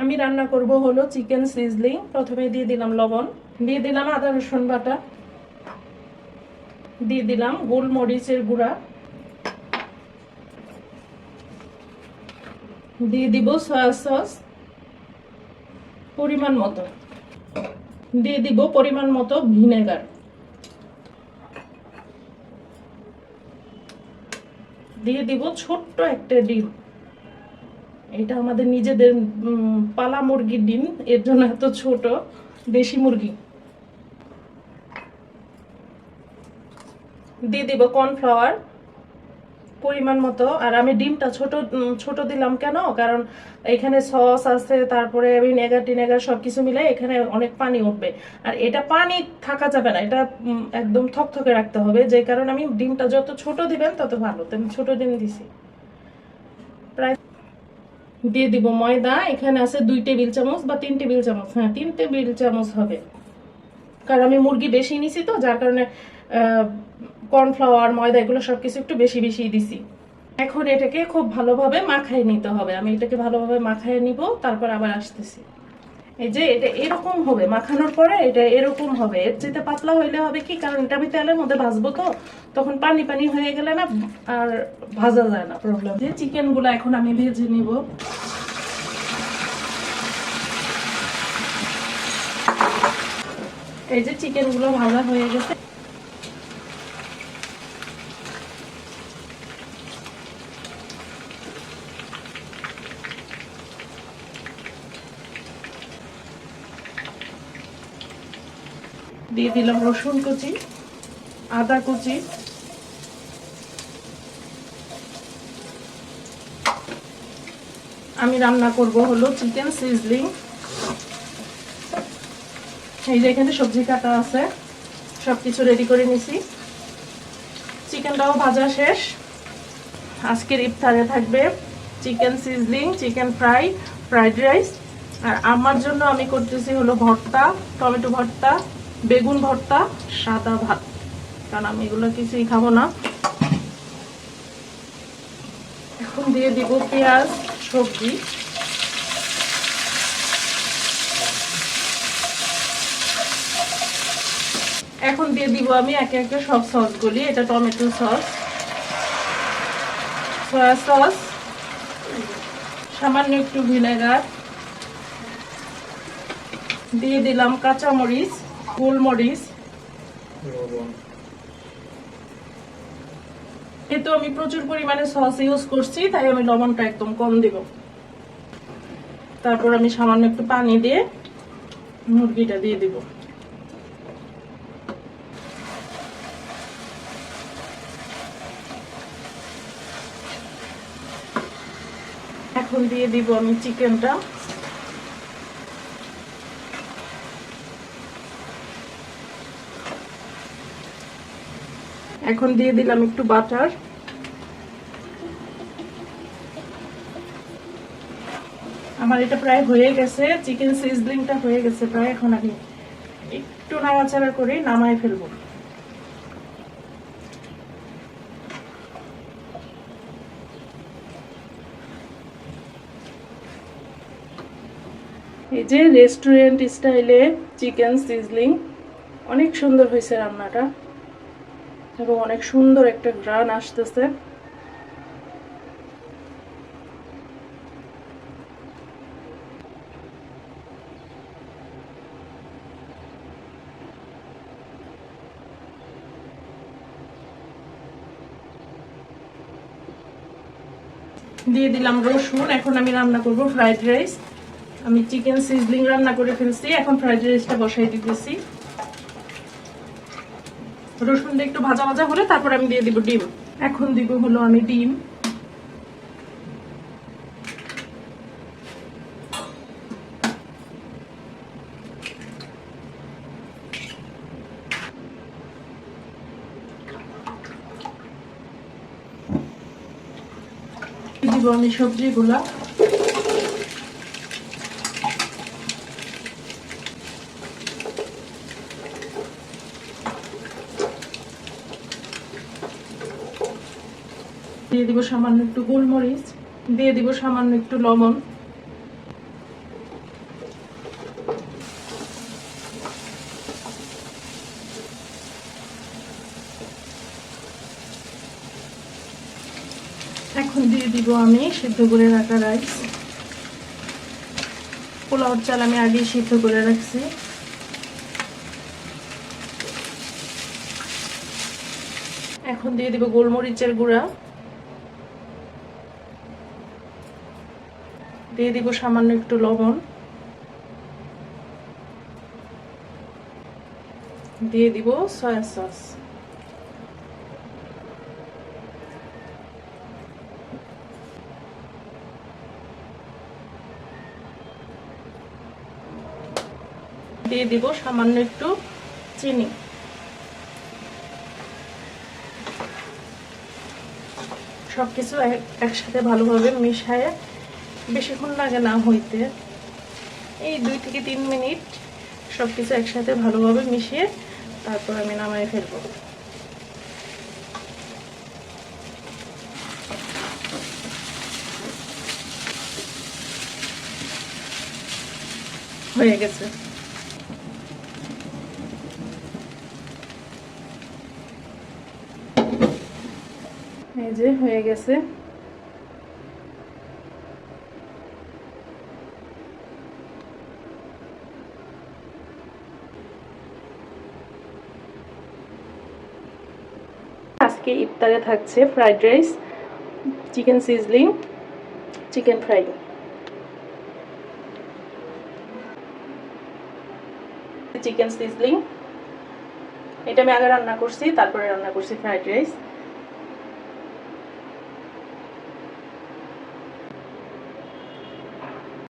আমি রান্না করব হলো চিকেন সিজলিং। প্রথমে দিয়ে দিলাম লবণ, দিয়ে দিলাম আদা রসুন বাটা, দিয়ে দিলাম গোলমরিচের গুঁড়া, দিয়ে দিব সয়া সস পরিমাণ মতো, দিয়ে দিব পরিমাণ মতো ভিনেগার, দিয়ে দিব ছোট্ট একটা ডিম। এটা আমাদের নিজেদের পালা মুরগির ডিম, এর জন্য এত ছোট, দেশি মুরগি। দিয়ে দিব কর্নফ্লাওয়ার পরিমাণ মতো। আর আমি ডিমটা ছোট ছোট দিলাম কেন, কারণ এখানে সস আছে, তারপরে ভিনেগার টিনেগার সবকিছু মিলে এখানে অনেক পানি উঠবে, আর এটা পানি থাকা যাবে না, এটা একদম থকথকে রাখতে হবে, যে কারণে আমি ডিমটা যত ছোট দিবেন তত ভালো। তো আমি ছোট ডিম দিছি। প্রায় দিয়ে দিব ময়দা, এখানে আছে 2 টেবিল চামচ বা 3 টেবিল চামচ, হ্যাঁ 3 টেবিল চামচ হবে, কারণ আমি মুরগি বেশি নিছি তো, যার কারণে কর্নফ্লাওয়ার ময়দা এগুলো সবকিছু একটু বেশি বেশি দিছি। এখন এটাকে খুব ভালোভাবে মাখায় নিতে হবে। আমি এটাকে ভালোভাবে মাখায় নিব, তারপর আবার আসতেছি। এই যে এটা এরকম হবে, মাখানোর পরে এটা এরকম হবে। এর চেয়ে পাতলা হইলে হবে কি, কারণ এটা আমি তেলের মধ্যে ভাজবো তো, তখন পানি পানি হয়ে গেলে না আর ভাজা যায় না, প্রবলেম। যে চিকেন গুলো এখন আমি ভেজে নিব। এই যে চিকেন গুলো ভাজা হয়ে গেছে, দিয়ে দিলাম রসুন কুচি, আদা কুচি, আমি রান্না করব হলো চিকেন সিজলিং। এই যে এখানে সবজি কাটা আছে, সবকিছু রেডি করে নিছি। চিকেনটাও ভাজা শেষ। আজকের ইফতারে থাকবে chicken sizzling, chicken fry, fried rice, আর আমার জন্য আমি করতেছি হলো ভর্তা, টমেটো ভর্তা, বেগুন ভর্তা, সাদা ভাত, কারণ আমি এগুলো কিছুই খাবো না। এখন দিয়ে দিব পেঁয়াজ, সবজি, এখন দিয়ে দিব আমি একে একে সব সসগুলি। এটা টমেটো সস, সয়া সস, সামান্য একটু ভিনেগার, দিয়ে দিলাম কাঁচামরিচ, গোলমরিচ। এতো আমি প্রচুর পরিমাণে সস ইউজ করছি, তাই আমি লবণটা একদম কম দিব। তারপর আমি সামান্য একটু পানি দিয়ে মুরগিটা দিয়ে দিব। এখন দিয়ে দিব আমি চিকেনটা। এখন দিয়ে দিলাম একটু বাটার। আমার এটা প্রায় হয়ে গেছে, চিকেন সিজলিংটা হয়ে গেছে প্রায়। এখন আমি একটু নাড়াচাড়া করে নামায় ফেলবো। এই যে রেস্টুরেন্ট স্টাইলে চিকেন সিজলিং, অনেক সুন্দর হয়েছে রান্নাটা, এবং অনেক সুন্দর একটা ঘ্রাণ আসতেছে। দিয়ে দিলাম রসুন। এখন আমি রান্না করব ফ্রাইড রাইস। আমি চিকেন সিজলিং রান্না করে ফেলছি, এখন ফ্রাইড রাইসটা বসাই দিতেছি। রসুনটা একটু ভাজা ভাজা হলে তারপর আমি দিয়ে দিব ডিম। এখন দিব হলো আমি ডিম। দিব আমি সবজিগুলা। দিয়ে দিব সামান্য একটু গোলমরিচ, দিয়ে দিব সামান্য একটু লবণ, এখন দিয়ে দিব আমি সিদ্ধ করে রাখা রাইস। পোলাওর চাল আমি আগেই সিদ্ধ করে রাখছি। এখন দিয়ে দিব গোলমরিচের গুঁড়া, দিয়ে দিব সামান্য একটু লবণ, দিয়ে দিব সয়া সস, দিয়ে দিব সামান্য একটু চিনি। সবকিছু একসাথে ভালোভাবে মিশায়, বেশিক্ষণ লাগে না হইতে, এই 2 থেকে 3 মিনিট সবকিছু একসাথে ভালোভাবে মিশিয়ে তারপর আমি নামায় ফেলবো। হয়ে গেছে। এই যে হয়ে গেছে। আজকে ইফতারে থাকছে fried rice, chicken sizzling, chicken fry. Chicken sizzling এটা আমি আগে রান্না করছি, তারপরে রান্না করছি ফ্রাইড রাইস।